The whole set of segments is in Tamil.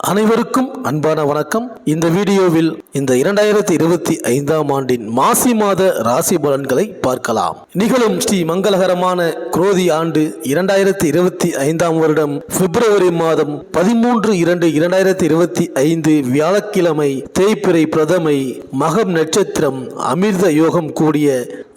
அனைவருக்கும் அன்பான வணக்கம். இந்த வீடியோவில் இந்த 2025ஆம் ஆண்டின் மாசி மாத ராசி பலன்களை பார்க்கலாம். நிகழும் ஸ்ரீ மங்களகரமான குரோதி ஆண்டு 2025ஆம் வருடம் பிப்ரவரி மாதம் 13/2/2025 வியாழக்கிழமை தேய்பிறை பிரதமை மகம் நட்சத்திரம் அமிர்த யோகம் கூடிய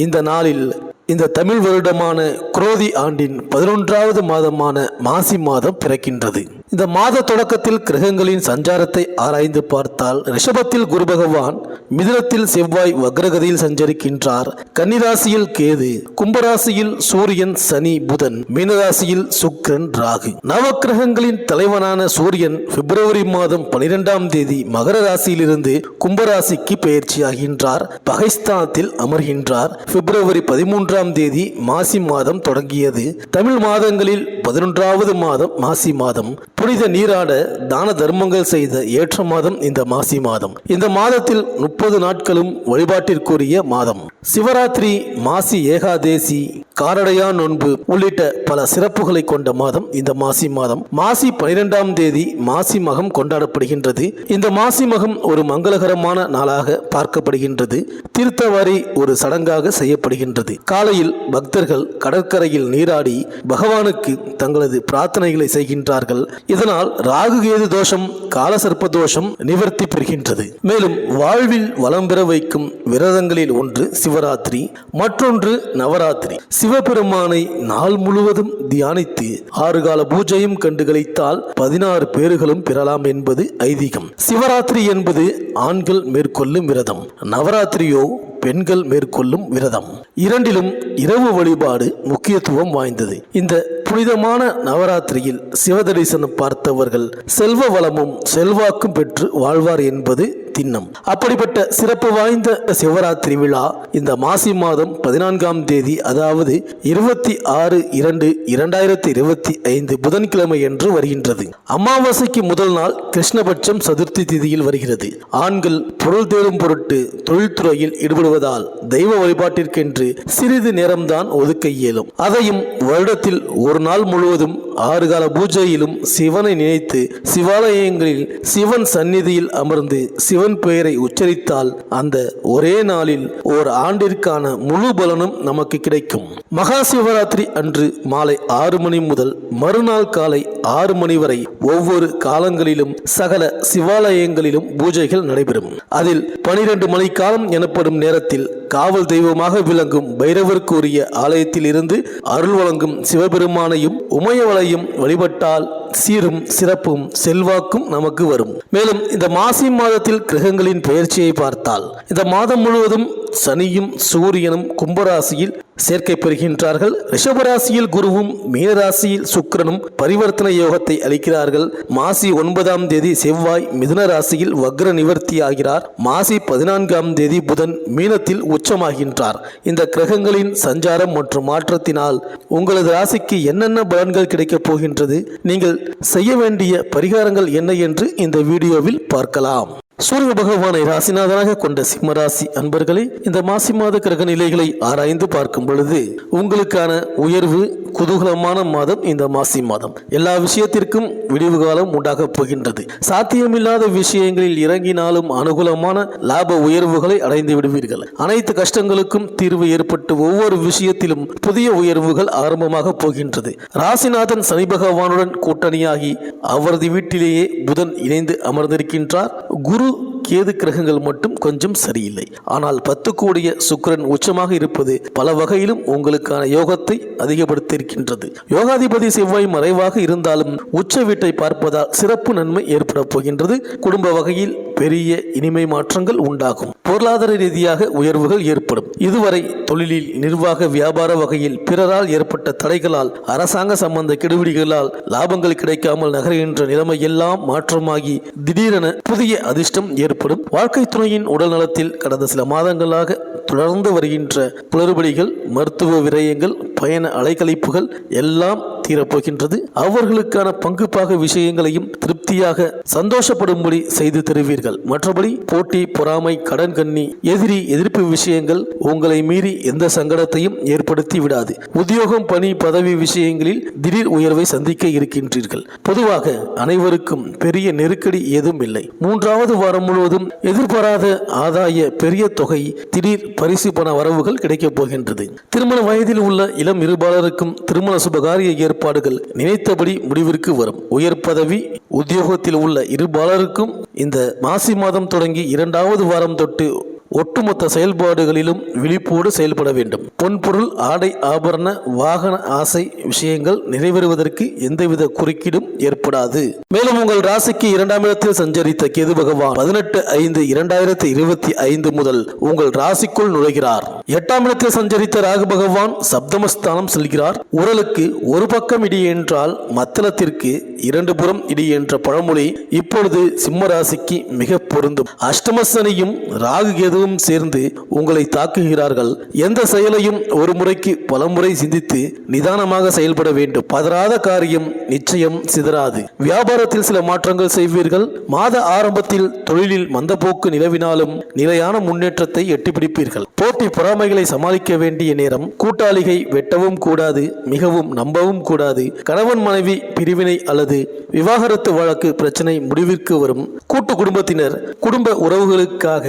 இந்த நாளில் இந்த தமிழ் வருடமான குரோதி ஆண்டின் 11வது மாதமான மாசி மாதம் பிறக்கின்றது. இந்த மாத தொடக்கத்தில் கிரகங்களின் சஞ்சாரத்தை ஆராய்ந்து பார்த்தால் ரிஷபத்தில் குரு பகவான், மிதுனத்தில் செவ்வாய் வக்ரகதியில் சஞ்சரிக்கின்றார், கன்னிராசியில் கேது, கும்பராசியில் சூரியன், சனி, புதன், மீனராசியில் சுக்கிரன், ராகு. நவக்கிரகங்களின் தலைவனான சூரியன் பிப்ரவரி மாதம் 12ஆம் தேதி மகர ராசியிலிருந்து கும்பராசிக்கு பெயர்ச்சியாகின்றார், பகைஸ்தானத்தில் அமர்கின்றார். பிப்ரவரி 13ஆம் தேதி மாசி மாதம் தொடங்கியது. தமிழ் மாதங்களில் 11வது மாதம் மாசி மாதம். புனித நீராட தான தர்மங்கள் செய்த ஏற்ற மாதம் இந்த மாசி மாதம். இந்த மாதத்தில் 30 நாட்களும் வழிபாட்டிற்குரிய மாதம். சிவராத்திரி, மாசி ஏகாதேசி, காரடையா நோன்பு உள்ளிட்ட பல சிறப்புகளை கொண்ட மாதம் இந்த மாசி மாதம். மாசி 12ஆம் தேதி மாசி மகம் கொண்டாடப்படுகின்றது. இந்த மாசி மகம் ஒரு மங்களகரமான நாளாக பார்க்கப்படுகின்றது. தீர்த்தவாரி ஒரு சடங்காக செய்யப்படுகின்றது. காலையில் பக்தர்கள் கடற்கரையில் நீராடி பகவானுக்கு தங்களது பிரார்த்தனைகளை செய்கின்றார்கள். இதனால் ராகு கேது தோஷம், காலசர்ப்ப தோஷம் நிவர்த்தி பெறுகின்றது. மேலும் வாழ்வில் வளம் பெற வைக்கும் விரதங்களில் ஒன்று சிவராத்திரி, மற்றொன்று நவராத்திரி. சிவபெருமானை நாள் முழுவதும் தியானித்து 6 கால பூஜையும் கண்டுகளித்தால் 16 பேறுகளும் பெறலாம் என்பது ஐதீகம். சிவராத்திரி என்பது ஆண்கள் மேற்கொள்ளும் விரதம், நவராத்திரியோ பெண்கள் மேற்கொள்ளும் விரதம். இரண்டிலும் இரவு வழிபாடு முக்கியத்துவம் வாய்ந்தது. இந்த புனிதமான நவராத்திரியில் சிவ தரிசனம் பார்த்தவர்கள் செல்வ வளமும் செல்வாக்கும் பெற்று வாழ்வார் என்பது திண்ணம். அப்படிப்பட்ட சிறப்பு வாய்ந்த சிவராத்திரி விழா இந்த மாசி மாதம் 14ஆம் தேதி, அதாவது 26/2/2025 புதன்கிழமை என்று வருகின்றது. அமாவாசைக்கு முதல் நாள் கிருஷ்ணபட்சம் சதுர்த்தி திதியில் வருகிறது. ஆண்கள் பொருள் தேடும் பொருட்டு தொழில்துறையில் ஈடுபடுவதால் தெய்வ வழிபாட்டிற்கென்று சிறிது நேரம்தான் ஒதுக்க இயலும். அதையும் வருடத்தில் ஒரு நாள் முழுவதும் 6 கால பூஜையிலும் சிவனை நினைத்து சிவாலயங்களில் சிவன் சந்நிதியில் அமர்ந்து சிவன் பெயரை உச்சரித்தால் அந்த ஒரே நாளில் ஓர் ஆண்டிற்கான முழு பலனும் நமக்கு கிடைக்கும். மகா சிவராத்திரி அன்று மாலை 6 மணி முதல் மறுநாள் காலை 6 மணி வரை ஒவ்வொரு காலங்களிலும் சகல சிவாலயங்களிலும் பூஜைகள் நடைபெறும். அதில் 12 மணி காலம் எனப்படும் நேரத்தில் காவல் தெய்வமாக விளங்கும் பைரவருக்கு உரிய ஆலயத்தில் இருந்து அருள் வழங்கும் சிவபெருமானையும் உமையவளையும் வழிபட்டால் சீரும் சிறப்பும் செல்வாக்கும் நமக்கு வரும். மேலும் இந்த மாசி மாதத்தில் கிரகங்களின் பெயர்ச்சியை பார்த்தால் இந்த மாதம் முழுவதும் சனியும் சூரியனும் கும்பராசியில் சேர்க்கை பெறுகின்றார்கள். ரிஷபராசியில் குருவும் மீனராசியில் சுக்கிரனும் பரிவர்த்தனை யோகத்தை அளிக்கிறார்கள். மாசி 9ஆம் தேதி செவ்வாய் மிதுன ராசியில் வக்ர நிவர்த்தி ஆகிறார். மாசி 14ஆம் தேதி புதன் மீனத்தில் உச்சமாகின்றார். இந்த கிரகங்களின் சஞ்சாரம் மற்றும் மாற்றத்தினால் உங்களது ராசிக்கு என்னென்ன பலன்கள் கிடைக்கப் போகின்றது, நீங்கள் செய்ய வேண்டிய பரிகாரங்கள் என்ன என்று இந்த வீடியோவில் பார்க்கலாம். சூரிய பகவானை ராசிநாதனாக கொண்ட சிம்மராசி அன்பர்களே, இந்த மாசி மாத கிரக நிலைகளை ஆராய்ந்து பார்க்கும் பொழுது உங்களுக்கான உயர்வு குதூகலமான மாதம் இந்த மாசி மாதம். எல்லா விஷயத்திற்கும் விடிவு காலம் உண்டாக போகின்றது. சாத்தியமில்லாத விஷயங்களில் இறங்கினாலும் அனுகூலமான லாப உயர்வுகளை அடைந்து விடுவீர்கள். அனைத்து கஷ்டங்களுக்கும் தீர்வு ஏற்பட்டு ஒவ்வொரு விஷயத்திலும் புதிய உயர்வுகள் ஆரம்பமாக போகின்றது. ராசிநாதன் சனி பகவானுடன் கூட்டணியாகி அவரது வீட்டிலேயே புதன் இணைந்து அமர்ந்திருக்கின்றார். குரு கேது கிரகங்கள் மட்டும் கொஞ்சம் சரியில்லை. ஆனால் 10 கோடிய சுக்கிரன் உச்சமாக இருப்பது பல வகையிலும் உங்களுக்கான யோகத்தை அதிகப்படுத்தியிருக்கின்றது. யோகாதிபதி செவ்வாய் மறைவாக இருந்தாலும் உச்ச வீட்டை பார்ப்பதால் சிறப்பு நன்மை ஏற்பட போகின்றது. குடும்ப வகையில் பெரிய இனிமை மாற்றங்கள் உண்டாகும். பொருளாதார ரீதியாக உயர்வுகள் ஏற்படும். இதுவரை தொழிலில், நிர்வாக, வியாபார வகையில் பிறரால் ஏற்பட்ட தடைகளால், அரசாங்க சம்பந்த கெடுபிடிகளால் லாபங்கள் கிடைக்காமல் நகர்கின்ற நிலைமை எல்லாம் மாற்றமாகி திடீரென புதிய அதிர்ஷ்டம் ஏற்படும். வாழ்க்கை துணையின் உடல் நலத்தில் கடந்த சில மாதங்களாக தொடர்ந்து வருகின்ற குளறுபடிகள், மருத்துவ விரயங்கள், பயண அலைக்கழிப்புகள் எல்லாம் தீரப்போகின்றது. அவர்களுக்கான பங்கு பாக விஷயங்களையும் திருப்தியாக சந்தோஷப்படும்படி செய்து தருவீர்கள். மற்றபடி போட்டி, பொறாமை, கடன் கண்ணி, எதிரி, எதிர்ப்பு விஷயங்கள் உங்களை மீறி எந்த சங்கடத்தையும் ஏற்படுத்தி விடாது. உத்தியோகம், பணி, பதவி விஷயங்களில் திடீர் உயர்வை சந்திக்க இருக்கின்றீர்கள். பொதுவாக அனைவருக்கும் பெரிய நெருக்கடி ஏதும் இல்லை. மூன்றாவது வாரம் முழுவதும் எதிர்பாராத ஆதாய பெரிய தொகை, திடீர் பரிசு பண வரவுகள் கிடைக்கப் போகின்றது. திருமண வயதில் உள்ள இளம் இருபாலருக்கும் திருமண சுபகாரிய ஏற்பாடுகள் நினைத்தபடி முடிவிற்கு வரும். உயர் பதவி உத்தியோகத்தில் உள்ள இருபாலருக்கும் இந்த மாசி மாதம் தொடங்கி 2வது வாரம் தொட்டு ஒட்டுமொத்த செயல்பாடுகளிலும் விழிப்போடு செயல்பட வேண்டும். பொன்பொருள், ஆடை, ஆபரண, வாகன ஆசை விஷயங்கள் நிறைவேறுவதற்கு எந்தவித குறுக்கீடும் ஏற்படாது. மேலும் உங்கள் ராசிக்கு 2ஆம் இடத்தில் சஞ்சரித்த கேது பகவான் 18/5/2025 முதல் உங்கள் ராசிக்குள் நுழைகிறார். 8ஆம் இடத்தில் சஞ்சரித்த ராகு பகவான் சப்தமஸ்தானம் செல்கிறார். உரலுக்கு ஒரு பக்கம் இடி என்றால் மத்தளத்திற்கு 2 புறம் இடி என்ற பழமொழி இப்பொழுது சிம்ம ராசிக்கு மிக பொருந்தும். அஷ்டமசனியும் ராகு கேது சேர்ந்து உங்களை தாக்குகிறார்கள். எந்த செயலையும் ஒரு முறைக்கு பல முறை சிந்தித்து நிதானமாக செயல்பட வேண்டும். பதறாத காரியம் நிச்சயம் சிதறாது. வியாபாரத்தில் சில மாற்றங்கள் செய்வீர்கள். மாத ஆரம்பத்தில் தொழிலில் மந்தப்போக்கு நிலவினாலும் நிலையான முன்னேற்றத்தை எட்டிப்பிடிப்பீர்கள். போட்டி, பொறாமைகளை சமாளிக்க வேண்டிய நேரம். கூட்டாளிகை வெட்டவும் கூடாது, மிகவும் நம்பவும் கூடாது. கணவன் மனைவி பிரிவினை அல்லது விவாகரத்து வழக்கு பிரச்சனை முடிவிற்கு வரும். கூட்டு குடும்பத்தினர் குடும்ப உறவுகளுக்காக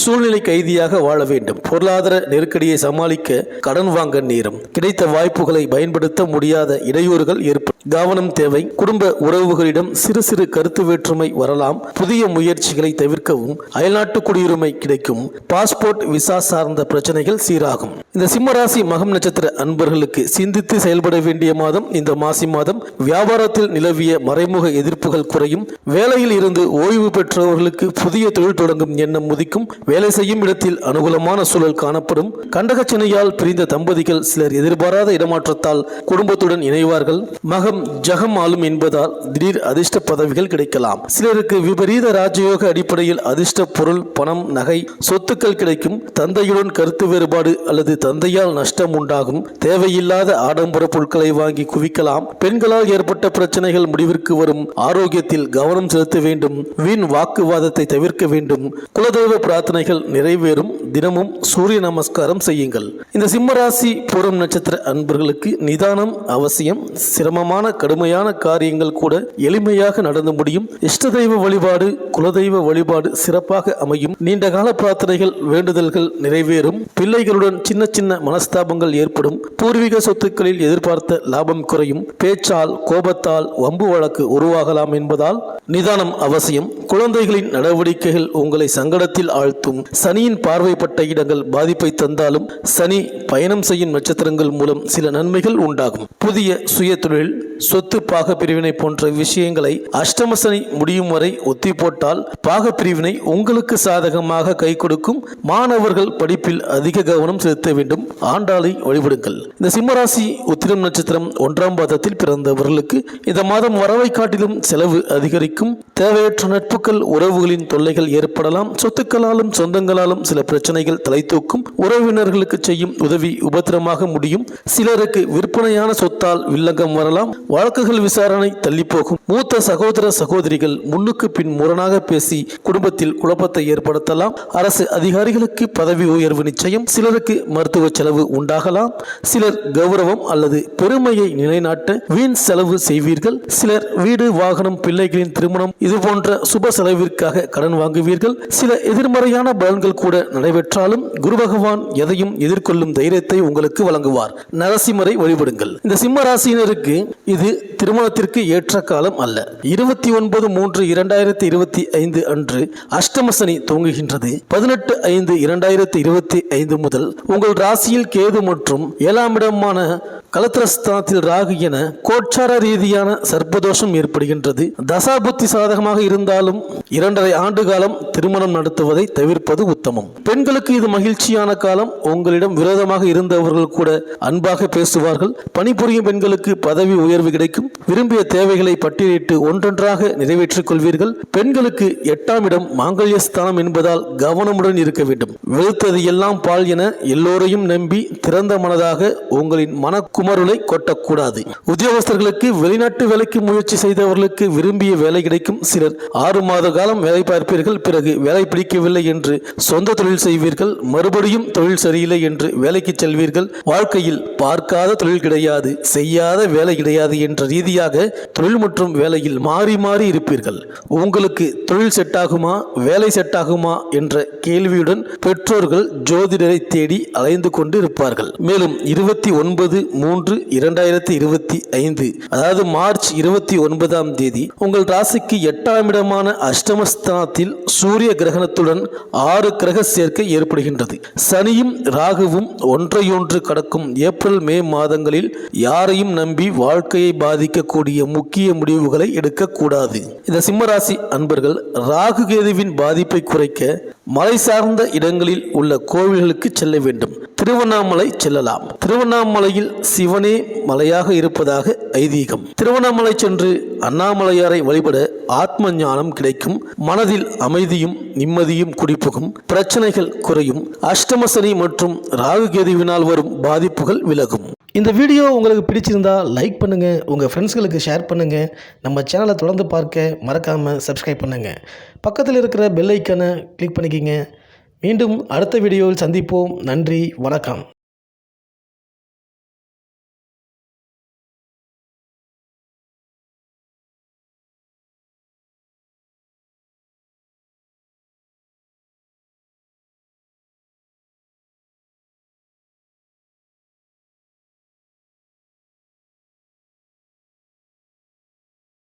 சூழ்நிலை கைதியாக வாழ வேண்டும். பொருளாதார நெருக்கடியை சமாளிக்க கடன் வாங்க நேரம். கிடைத்த வாய்ப்புகளை பயன்படுத்த முடியாத இடையூறுகள் ஏற்படும். கவனம் தேவை. குடும்ப உறவுகளிடம் சிறு சிறு கருத்து வேற்றுமை வரலாம். புதிய முயற்சிகளை தவிர்க்கவும். அயல்நாட்டு குடியுரிமை கிடைக்கும். பாஸ்போர்ட், விசா சார்ந்த பிரச்சனைகள் சீராகும். இந்த சிம்மராசி மகம் நட்சத்திர அன்பர்களுக்கு சிந்தித்து செயல்பட வேண்டிய மாதம் இந்த மாசி மாதம். வியாபாரத்தில் நிலவிய மறைமுக எதிர்ப்புகள் குறையும். வேலையில் இருந்து ஓய்வு பெற்றவர்களுக்கு புதிய தொழில் தொடங்கும் எண்ணம் உதிக்கும். வேலை செய்யும் இடத்தில் அனுகூலமான சூழல் காணப்படும். கண்டகச்சனையால் பிரிந்த தம்பதிகள் சிலர் எதிர்பாராத இடமாற்றத்தால் குடும்பத்துடன் இணைவார்கள். மகம் ஜகம் ஆளும் என்பதால் திடீர் அதிர்ஷ்ட பதவிகள் கிடைக்கலாம். சிலருக்கு விபரீத ராஜயோக அடிப்படையில் அதிர்ஷ்ட பொருள், பணம், நகை, சொத்துக்கள் கிடைக்கும். தந்தையுடன் கருத்து வேறுபாடு அல்லது தந்தையால் நஷ்டம் உண்டாகும். தேவையில்லாத ஆடம்பர பொருட்களை வாங்கி குவிக்கலாம். பெண்களால் ஏற்பட்ட பிரச்சனைகள் முடிவிற்கு வரும். ஆரோக்கியத்தில் கவனம் செலுத்த வேண்டும். வீண் வாக்குவாதத்தை தவிர்க்க வேண்டும். குலதெய்வ பிரார்த்தனைகள் நிறைவேறும். தினமும் சூரிய நமஸ்காரம் செய்யுங்கள். இந்த சிம்மராசி பூரம் நட்சத்திர அன்பர்களுக்கு நிதானம் அவசியம். சிரமமான கடுமையான காரியங்கள் கூட எளிமையாக நடந்து முடியும். இஷ்ட தெய்வ வழிபாடு, குலதெய்வ வழிபாடு சிறப்பாக அமையும். நீண்டகால பிரார்த்தனைகள், வேண்டுதல்கள் நிறைவேறும். பிள்ளைகளுடன் சின்ன சின்ன மனஸ்தாபங்கள் ஏற்படும். பூர்வீக சொத்துக்களில் எதிர்பார்த்த லாபம் குறையும். பேச்சால், கோபத்தால் வம்பு வழக்கு உருவாகலாம் என்பதால் நிதானம் அவசியம். குழந்தைகளின் நடவடிக்கைகள் உங்களை சங்கடத்தில் ஆழ்த்தும். சனியின் பார்வைப்பட்ட இடங்கள் பாதிப்பை தந்தாலும் சனி பயணம் செய்யும் நட்சத்திரங்கள் மூலம் சில நன்மைகள் உண்டாகும். புதிய சுய தொழில், சொத்து பாக பிரிவினை போன்ற விஷயங்களை அஷ்டம சனி முடியும் வரை ஒத்தி போட்டால் பாக பிரிவினை உங்களுக்கு சாதகமாக கை கொடுக்கும். மாணவர்கள் படிப்பில் அதிக கவனம் செலுத்த வேண்டும். ஆண்டாளை வழிபடுங்கள். இந்த சிம்மராசி உத்திரம் நட்சத்திரம் 1ஆம் பாதத்தில் பிறந்தவர்களுக்கு இந்த மாதம் வரவை காட்டிலும் செலவு அதிகரிக்கும். தேவையற்ற நட்புகள், உறவுகளின் தொல்லைகள் ஏற்படலாம். சொத்துக்களாலும் சொந்தங்களாலும் சில பிரச்சனைகள் தலை தூக்கும். உறவினர்களுக்கு செய்யும் உதவி உபத்திரமாக முடியும். சிலருக்கு விற்பனையான சொத்தால் வில்லங்கம் வரலாம். வழக்குகள் விசாரணை தள்ளி போகும். மூத்த சகோதர சகோதரிகள் முன்னுக்கு பின் முரணாக பேசி குடும்பத்தில் குழப்பத்தை ஏற்படுத்தலாம். அரசு அதிகாரிகளுக்கு பதவி உயர்வு நிச்சயம். சிலருக்கு மருத்துவ செலவு உண்டாகலாம். சிலர் கௌரவம் அல்லது பெருமையை நிலைநாட்ட வீண் செலவு செய்வீர்கள். சிலர் வீடு, வாகனம், பிள்ளைகளின் திருமணம் இது போன்ற சுப செலவிற்காக கடன் வாங்குவீர்கள். சில எதிர்மறையான பலன்கள் கூட நடைபெற்றாலும் குரு பகவான் எதையும் எதிர்கொள்ளும் தைரியத்தை உங்களுக்கு வழங்குவார். நரசிம்மரை வழிபடுங்கள். இந்த சிம்ம ராசியினருக்கு இது திருமணத்திற்கு ஏற்ற காலம் அல்ல. 29/3/2025 அன்று அஷ்டம சனி துவங்குகின்றது. 18/5/2025 முதல் உங்கள் ராசியில் கேது மற்றும் 7ஆம் இடமான கலத்திரஸ்தானத்தில் ராகு என கோச்சார ரீதியான சர்ப்பதோஷம் ஏற்படுகின்றது. தசாபுத்தி சாதகமாக இருந்தாலும் 2.5 ஆண்டு காலம் திருமணம் நடத்துவதை தவிர்ப்பது உத்தமம். பெண்களுக்கு இது மகிழ்ச்சியான காலம். உங்களிடம் விரோதமாக இருந்தவர்கள் கூட அன்பாக பேசுவார்கள். பணிபுரியும் பெண்களுக்கு பதவி உயர்வு கிடைக்கும். விரும்பிய தேவைகளை பட்டியலிட்டு ஒன்றொன்றாக நிறைவேற்றிக் கொள்வீர்கள். பெண்களுக்கு 8ஆம் இடம் மாங்கல்யஸ்தானம் என்பதால் கவனமுடன் இருக்க வேண்டும். வெளுத்தது எல்லாம் பால் என எல்லோரையும் நம்பி திறந்த மனதாக உங்களின் மனக்குமருளை கொட்டக்கூடாது. உத்தியோகஸ்தர்களுக்கு வெளிநாட்டு வேலைக்கு முயற்சி செய்தவர்களுக்கு விரும்பிய வேலை கிடைக்கும். சிலர் 6 மாத காலம் வேலை பார்ப்பீர்கள். பிறகு வேலை பிடிக்கவில்லை என்று சொந்த தொழில் செய்வீர்கள். மறுபடியும் தொழில் சரியில்லை என்று வேலைக்கு செல்வீர்கள். வாழ்க்கையில் பார்க்காத தொழில் கிடையாது, செய்யாத வேலை கிடையாது என்ற ரீதியாக தொழில் மற்றும் வேலையில் மாறி மாறி இருப்பீர்கள். உங்களுக்கு தொழில் செட் ஆகுமா, வேலை செட் ஆகுமா என்ற கேள்வியுடன் பெற்றோர்கள் ஜோதிடரை தேடி அலைந்து கொண்டு இருப்பார்கள். மேலும் 29/3/2025 அதாவது மார்ச் 29ஆம் தேதி உங்கள் ராசிக்கு 8ஆம் இடமான அஷ்டமஸ்தானத்தில் சூரிய கிரகணத்துடன் 6 கிரக சேர்க்கை ஏற்படுகின்றது. சனியும் ராகுவும் ஒன்றையொன்று கடக்கும் ஏப்ரல் மே மாதங்களில் யாரையும் நம்பி வாழ்க்கையை பாதிக்கக்கூடிய முக்கிய முடிவுகளை எடுக்கக்கூடாது. இந்த சிம்மராசி அன்பர்கள் ராகு கேதுவின் பாதிப்பை குறைக்க மலை சார்ந்த இடங்களில் உள்ள கோவில்களுக்கு செல்ல வேண்டும். திருவண்ணாமலை செல்லலாம். திருவண்ணாமலையில் சிவனே மலையாக இருப்பதாக ஐதீகம். திருவண்ணாமலை சென்று அண்ணாமலையாரை வழிபட ஆத்ம ஞானம் கிடைக்கும். மனதில் அமைதியும் நிம்மதியும் குடிபுகும். பிரச்சனைகள் குறையும். அஷ்டம சனி மற்றும் ராகு கேதுவினால் வரும் பாதிப்புகள் விலகும். இந்த வீடியோ உங்களுக்கு பிடிச்சிருந்தா லைக் பண்ணுங்க, உங்க ஃப்ரெண்ட்ஸ்களுக்கு ஷேர் பண்ணுங்க. நம்ம சேனலை தொடர்ந்து பார்க்க மறக்காம சப்ஸ்கிரைப் பண்ணுங்க. பக்கத்தில் இருக்கிற பெல் ஐக்கனை கிளிக் பண்ணிக்கிங்க. மீண்டும் அடுத்த வீடியோவில் சந்திப்போம். நன்றி, வணக்கம்.